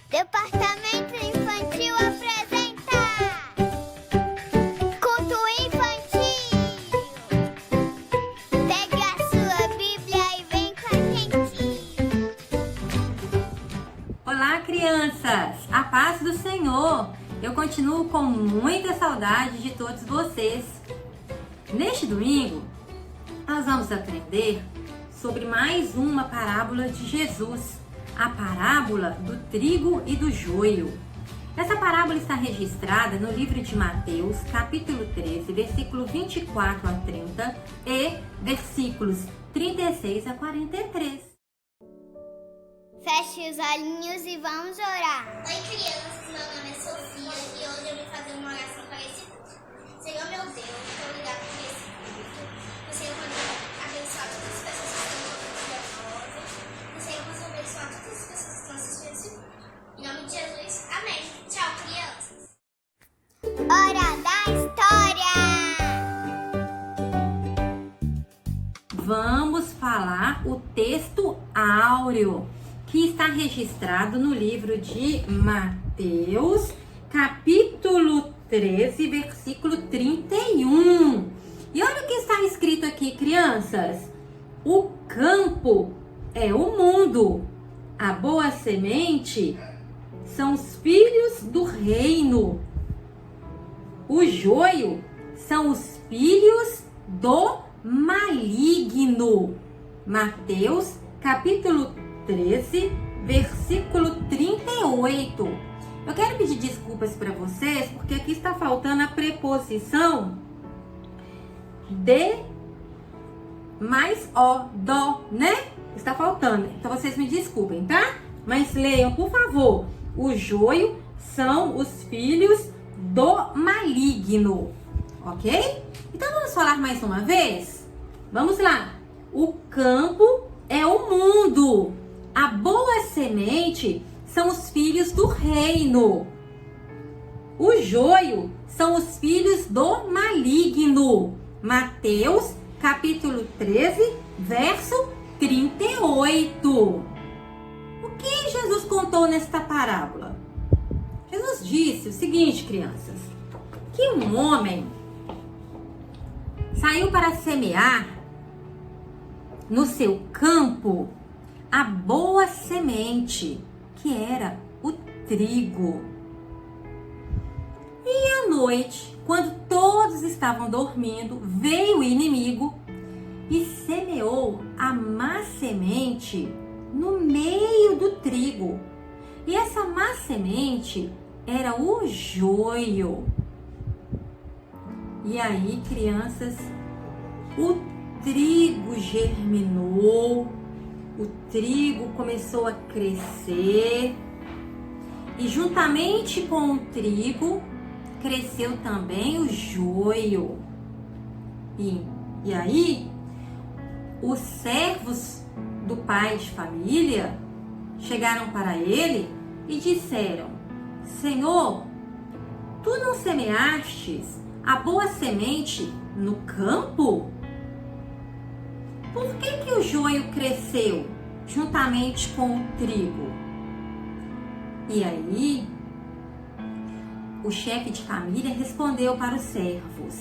Departamento Infantil apresenta Conto Infantil. Pegue a sua Bíblia e vem com a gente. Olá, crianças! A paz do Senhor! Eu continuo com muita saudade de todos vocês. Neste domingo, nós vamos aprender sobre mais uma parábola de Jesus, a parábola do trigo e do joio. Essa parábola está registrada no livro de Mateus, capítulo 13, versículo 24 a 30 e versículos 36 a 43. Feche os olhinhos e vamos orar. Oi, crianças, meu nome é Sofia e hoje eu vim fazer uma oração para esse culto. Senhor, meu Deus, muito obrigado por esse culto. O Senhor pode abençoar todas as pessoas que estão ouvindo a voz. O Senhor pode abençoar todas as pessoas que estão assistindo esse culto. Em nome de Jesus, amém. Tchau, crianças. Hora da história. Vamos falar o texto áureo, que está registrado no livro de Mateus, capítulo 13, versículo 31. E olha o que está escrito aqui, crianças. O campo é o mundo. A boa semente são os filhos do reino. O joio são os filhos do maligno. Mateus, capítulo 13, versículo 38. Eu quero pedir desculpas para vocês, porque aqui está faltando a preposição de mais o, do, né? Está faltando. Então vocês me desculpem, tá? Mas leiam, por favor. O joio são os filhos do maligno, ok? Então vamos falar mais uma vez? Vamos lá. O campo é o mundo. A boa semente são os filhos do reino. O joio são os filhos do maligno. Mateus, capítulo 13, verso 38. O que Jesus contou nesta parábola? Jesus disse o seguinte, crianças, que um homem saiu para semear no seu campo a boa semente, que era o trigo. E à noite, quando todos estavam dormindo, veio o inimigo e semeou a má semente no meio do trigo. E essa má semente era o joio. E aí, crianças, o trigo germinou, o trigo começou a crescer e juntamente com o trigo cresceu também o joio. E aí, os servos do pai de família chegaram para ele e disseram: Senhor, tu não semeastes a boa semente no campo? Por que o joio cresceu juntamente com o trigo? E aí, o chefe de família respondeu para os servos: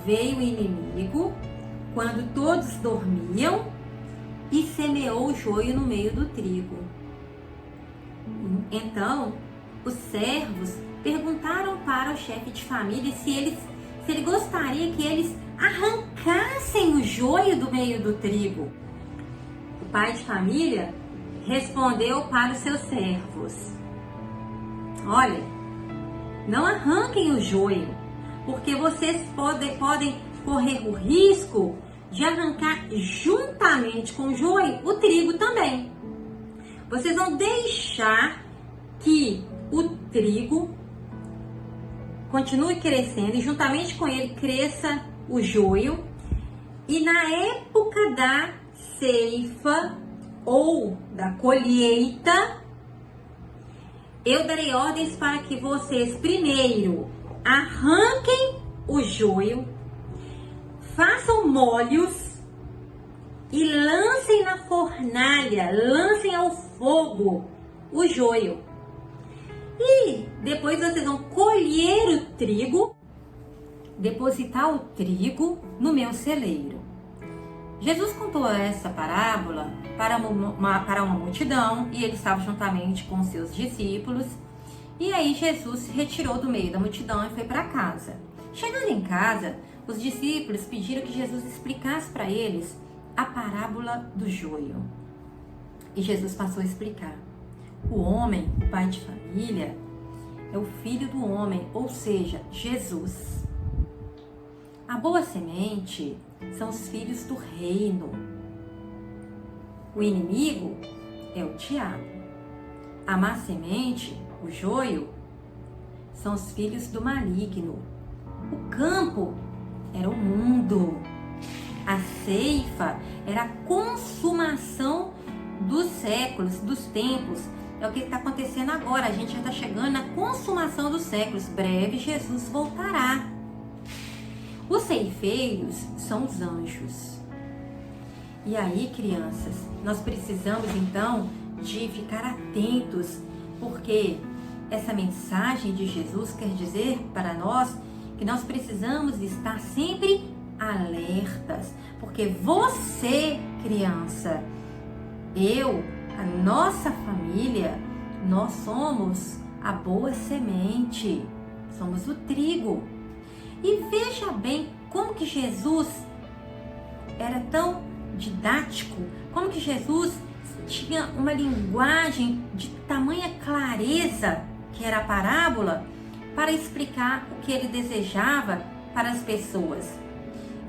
veio o inimigo quando todos dormiam e semeou o joio no meio do trigo. Então, os servos perguntaram para o chefe de família se ele gostaria que eles arrancassem o joio do meio do trigo. O pai de família respondeu para os seus servos: olha, não arranquem o joio, porque vocês podem correr o risco de arrancar juntamente com o joio o trigo também. Vocês vão deixar que o trigo continue crescendo e juntamente com ele cresça o joio, e na época da ceifa ou da colheita, eu darei ordens para que vocês primeiro arranquem o joio, façam molhos e lancem na fornalha, lancem ao fogo o joio. E depois vocês vão colher o trigo, depositar o trigo no meu celeiro. Jesus contou essa parábola para uma multidão e ele estava juntamente com seus discípulos. E aí Jesus se retirou do meio da multidão e foi para casa. Chegando em casa, os discípulos pediram que Jesus explicasse para eles a parábola do joio. E Jesus passou a explicar. O homem, o pai de família, é o filho do homem, ou seja, Jesus. A boa semente são os filhos do reino. O inimigo é o diabo. A má semente, o joio, são os filhos do maligno. O campo era o mundo. A ceifa era a consumação dos séculos, dos tempos. É o que está acontecendo agora. A gente já está chegando na consumação dos séculos. Breve Jesus voltará. Os ceifeiros são os anjos. E aí, crianças, nós precisamos então de ficar atentos, porque essa mensagem de Jesus quer dizer para nós que nós precisamos estar sempre alertas, porque você, criança, eu, a nossa família, nós somos a boa semente, somos o trigo. E veja bem como que Jesus era tão didático, como que Jesus tinha uma linguagem de tamanha clareza, que era a parábola, para explicar o que ele desejava para as pessoas.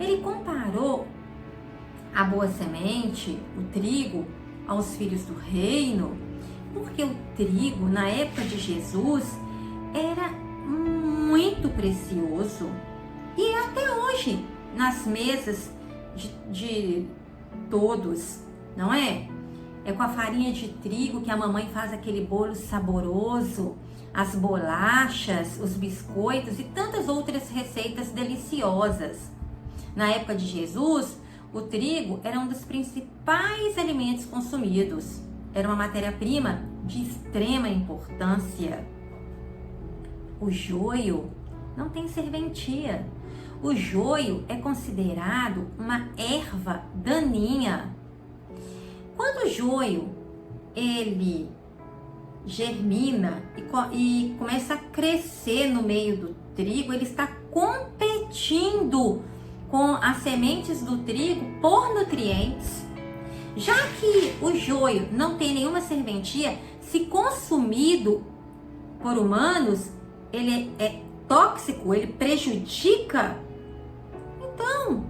Ele comparou a boa semente, o trigo, aos filhos do reino, porque o trigo, na época de Jesus, era muito precioso. E até hoje, nas mesas de todos, não é? É com a farinha de trigo que a mamãe faz aquele bolo saboroso, as bolachas, os biscoitos e tantas outras receitas deliciosas. Na época de Jesus, o trigo era um dos principais alimentos consumidos. Era uma matéria-prima de extrema importância. O joio não tem serventia. O joio é considerado uma erva daninha. Quando o joio ele germina e começa a crescer no meio do trigo, ele está competindo com as sementes do trigo por nutrientes. Já que o joio não tem nenhuma serventia, se consumido por humanos, ele é tóxico, ele prejudica. Então,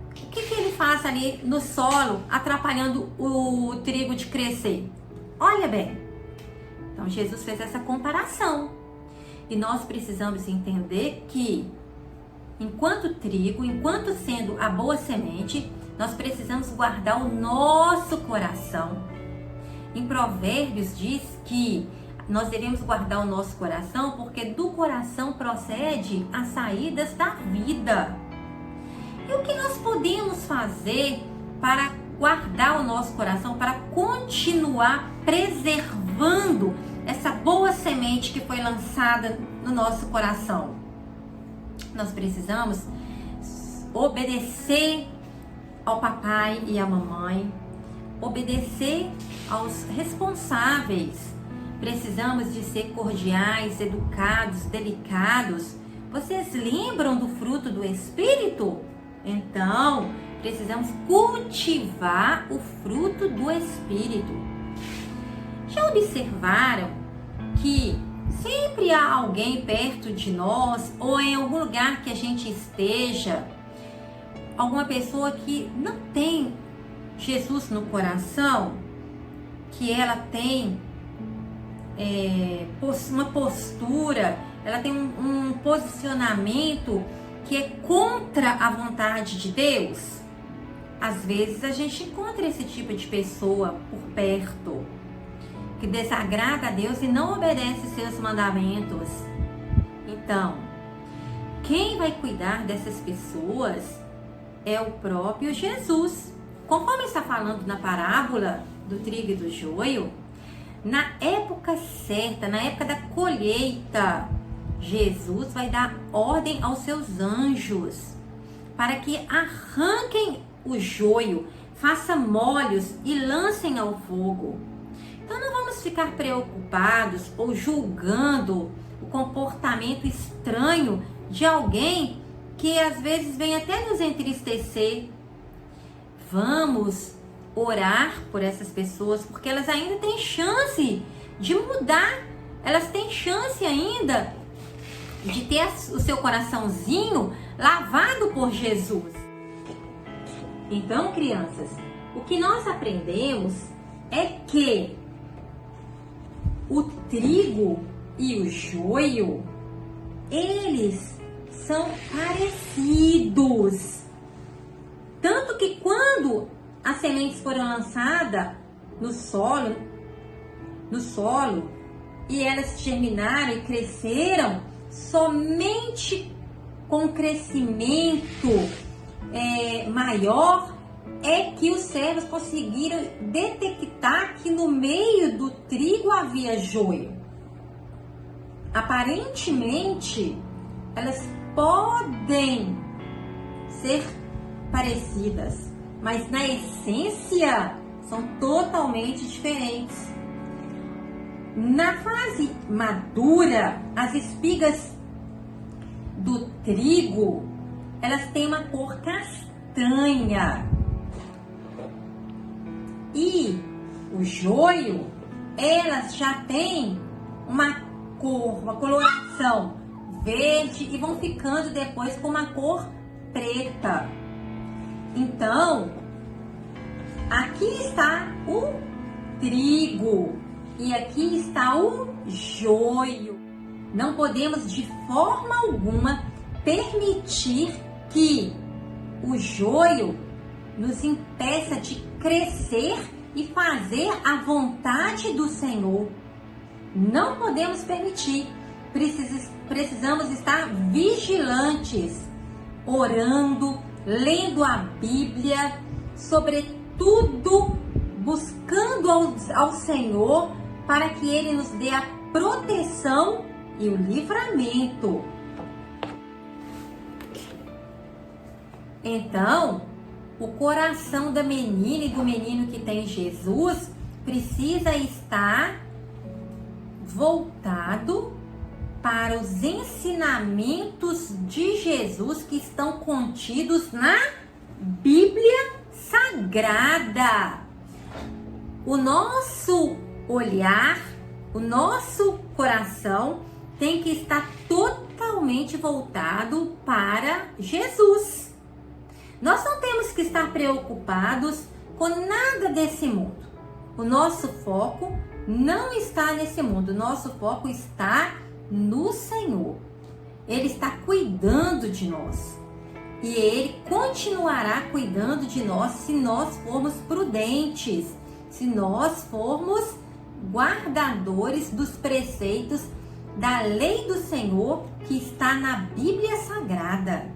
o que ele faz ali no solo, atrapalhando o trigo de crescer? Olha bem, então Jesus fez essa comparação. E nós precisamos entender que, enquanto trigo, enquanto sendo a boa semente, nós precisamos guardar o nosso coração. Em Provérbios diz que nós devemos guardar o nosso coração, porque do coração procede as saídas da vida. E o que nós podemos fazer para guardar o nosso coração, para continuar preservando essa boa semente que foi lançada no nosso coração? Nós precisamos obedecer ao papai e à mamãe, obedecer aos responsáveis. Precisamos de ser cordiais, educados, delicados. Vocês lembram do fruto do Espírito? Então, precisamos cultivar o fruto do Espírito. Já observaram que sempre há alguém perto de nós ou em algum lugar que a gente esteja, alguma pessoa que não tem Jesus no coração, que ela tem uma postura, ela tem um posicionamento que é contra a vontade de Deus? Às vezes a gente encontra esse tipo de pessoa por perto, que desagrada a Deus e não obedece seus mandamentos. Então, quem vai cuidar dessas pessoas é o próprio Jesus. Conforme está falando na parábola do trigo e do joio, na época certa, na época da colheita, Jesus vai dar ordem aos seus anjos para que arranquem o joio, façam molhos e lancem ao fogo. Então não vamos ficar preocupados ou julgando o comportamento estranho de alguém que às vezes vem até nos entristecer. Vamos orar por essas pessoas, porque elas ainda têm chance de mudar, elas têm chance ainda de ter o seu coraçãozinho lavado por Jesus. Então, crianças, o que nós aprendemos é que o trigo e o joio, eles são parecidos. Tanto que quando as sementes foram lançadas no solo e elas germinaram e cresceram, somente com crescimento maior é que os servos conseguiram detectar que no meio do trigo havia joio. Aparentemente, elas podem ser parecidas, mas na essência são totalmente diferentes. Na fase madura, as espigas do trigo, elas têm uma cor castanha. E o joio, elas já têm uma cor, uma coloração verde e vão ficando depois com uma cor preta. Então, aqui está o trigo e aqui está o joio. Não podemos de forma alguma permitir que o joio nos impeça de crescer e fazer a vontade do Senhor. Não podemos permitir. Precisamos estar vigilantes, orando, lendo a Bíblia, sobretudo buscando ao Senhor para que Ele nos dê a proteção e o livramento. Então, o coração da menina e do menino que tem Jesus precisa estar voltado para os ensinamentos de Jesus que estão contidos na Bíblia Sagrada. O nosso olhar, o nosso coração tem que estar totalmente voltado para Jesus. Nós não temos que estar preocupados com nada desse mundo. O nosso foco não está nesse mundo, o nosso foco está no Senhor. Ele está cuidando de nós e Ele continuará cuidando de nós se nós formos prudentes, se nós formos guardadores dos preceitos da lei do Senhor que está na Bíblia Sagrada.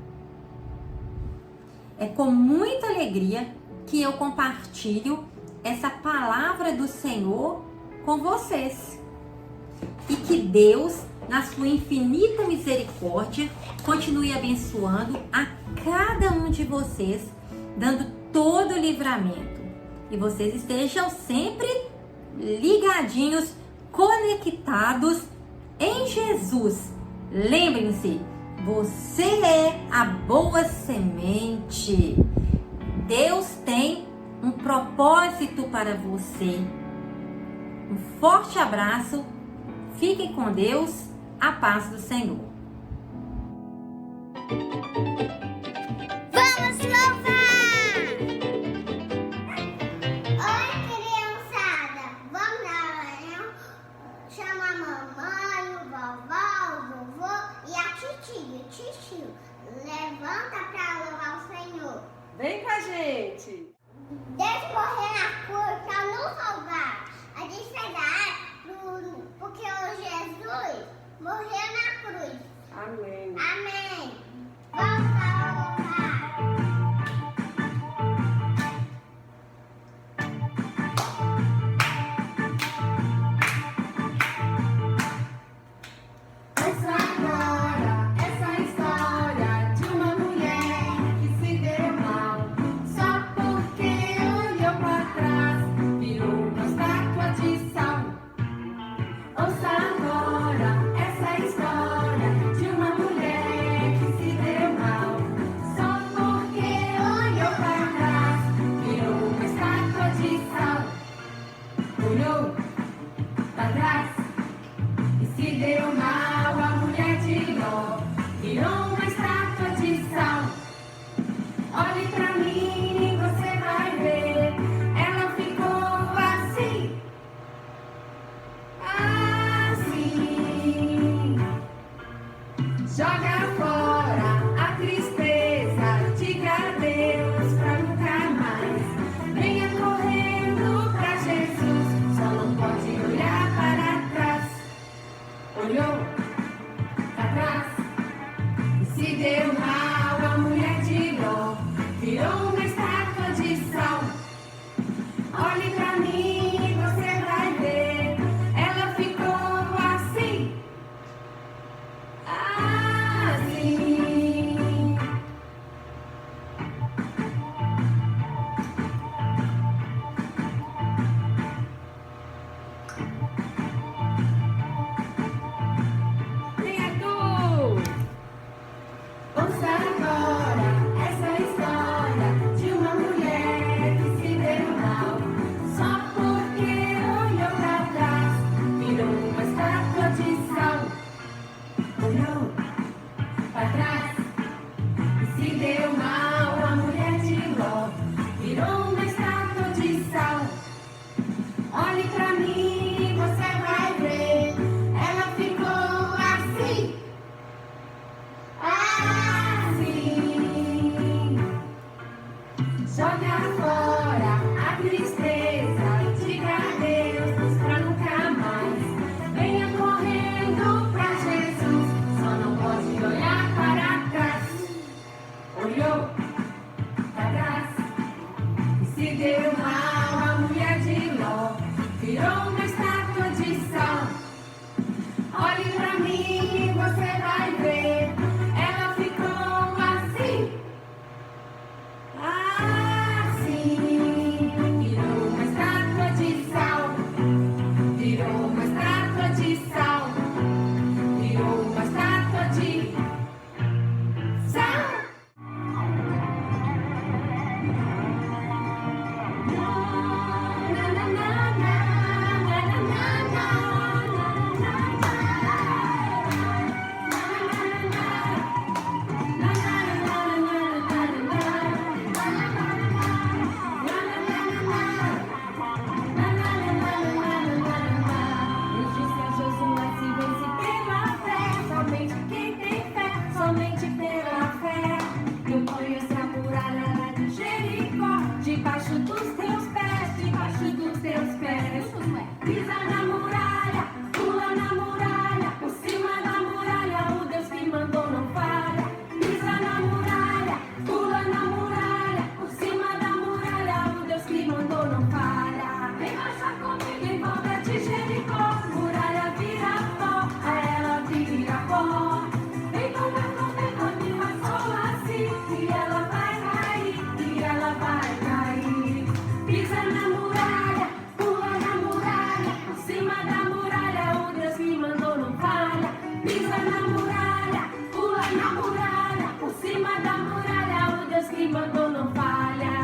É com muita alegria que eu compartilho essa palavra do Senhor com vocês. E que Deus, na sua infinita misericórdia, continue abençoando a cada um de vocês, dando todo o livramento. E vocês estejam sempre ligadinhos, conectados em Jesus. Lembrem-se, você é a boa semente. Deus tem um propósito para você. Um forte abraço. Fiquem com Deus. A paz do Senhor. Vamos louvar! Oi, criançada! Vamos lá, chama a mamãe, o vovó, o vovô e a titio. Levanta para louvar o Senhor. Vem com a gente! Deixa morrer na cruz para nos salvar. A gente vai dar porque o Jesus morreu na cruz. Amém! Amém. Vamos salvar. deu mal, a mulher de Ló virou uma estátua de sal. Olhe pra mim e você vai ver, ela ficou assim, assim. Joga fora a tristeza, diga adeus pra nunca mais. Venha correndo pra Jesus, só não pode olhar para trás. Olhou pra trás e se deu mal, a mulher de Ló virou uma estátua de sal. Olhe pra mim e você vai ver, ela ficou assim, assim. Vem, Arthur! Ouça agora essa história de uma mulher que se deu mal só porque olhou pra trás, virou uma estátua de sal. Olhou pra trás e se deu mal, a mulher de Ló virou uma estátua de sal. Olhe pra mim e você vai ver, ela ficou assim, assim. Joga fora a tristeza, diga adeus pra nunca mais. Venha correndo pra Jesus, só não pode olhar para trás. Olhou pra trás e se deu mal, a mulher de Ló virou uma estátua de sal. Olhe pra mim e você vai ver, ela ficou assim, assim. Virou uma estátua de sal, virou uma estátua de sal, virou uma estátua de sal. Na, na, na, na, na, na, na, somente pela fé. Eu ponho essa muralha lá de Jericó, debaixo dos teus pés, debaixo dos teus pés. Pisa na muralha, pula na muralha, por cima da muralha, o Deus que mandou não falha. Pisa na muralha, pula na muralha, por cima da muralha, o Deus que mandou não falha. Vem marchar comigo em volta de Jericó, muralha vira pó, a ela vira pó. Vem comigo, mas só assim, e ela vai cair, e ela vai cair. Pisa na muralha, pula na muralha, por cima da muralha, o Deus que mandou não falha. Pisa na muralha, pula na muralha, por cima da muralha, o Deus que mandou não falha.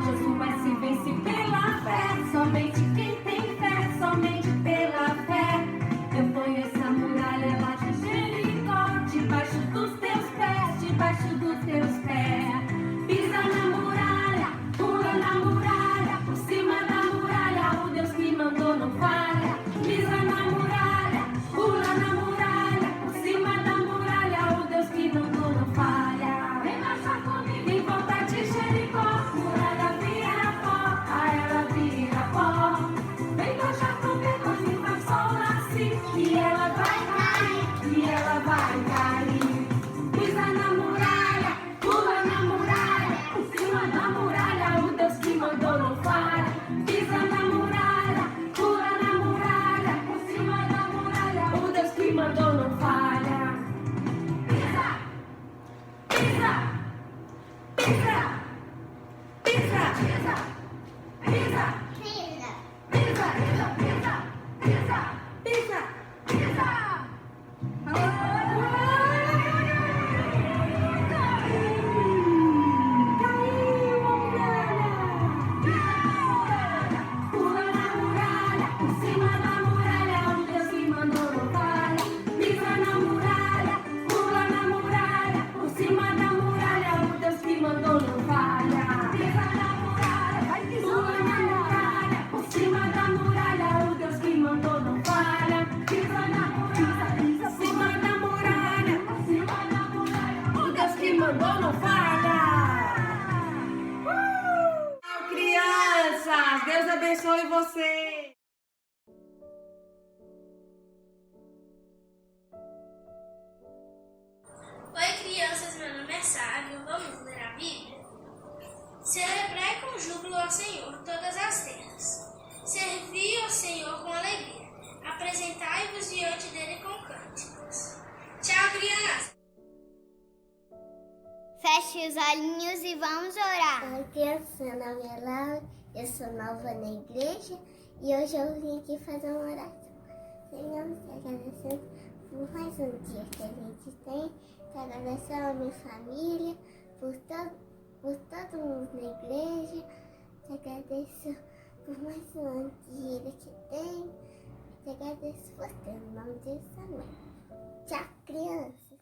Josué se vence pela fé, somente quem tem fé, somente pela fé. Eu ponho essa muralha lá de Jericó, debaixo dos teus pés, debaixo dos teus pés. Pisa na muralha, pula na muralha, por cima da muralha, o Deus que mandou não falha. Pisa na muralha, pula na muralha, por cima da muralha, o Deus que mandou não falha. Vem marchar comigo em volta de Jericó, muralha vira pó, a ela vira pó. Vem marchar comigo e vai só assim, e ela vai cair, e ela vai cair. Pisa na muralha, pula na muralha, por cima da muralha, o Deus que mandou não falha. Pisa na muralha, pula na muralha, por cima da muralha, o Deus que mandou não falha. Pisa, pisa, pisa, pisa, pisa, pisa, Pisa. pisa, pisa, pisa, pisa, pisa, pisa. Deus abençoe você. Oi, crianças, meu nome é Sávio. Vamos ler a Bíblia? Celebrai com júbilo ao Senhor todas as terras. Servi ao Senhor com alegria. Apresentai-vos diante dele com cânticos. Tchau, crianças! Feche os olhinhos e vamos orar. Oi, criança, meu nome é Laura, eu sou nova na igreja e hoje eu vim aqui fazer uma oração. Senhor, te agradecendo por mais um dia que a gente tem, te agradecendo a minha família, por todo mundo na igreja, te agradeço por mais um dia que tem, te agradeço por ter no nome de Jesus, amém. Tchau, crianças!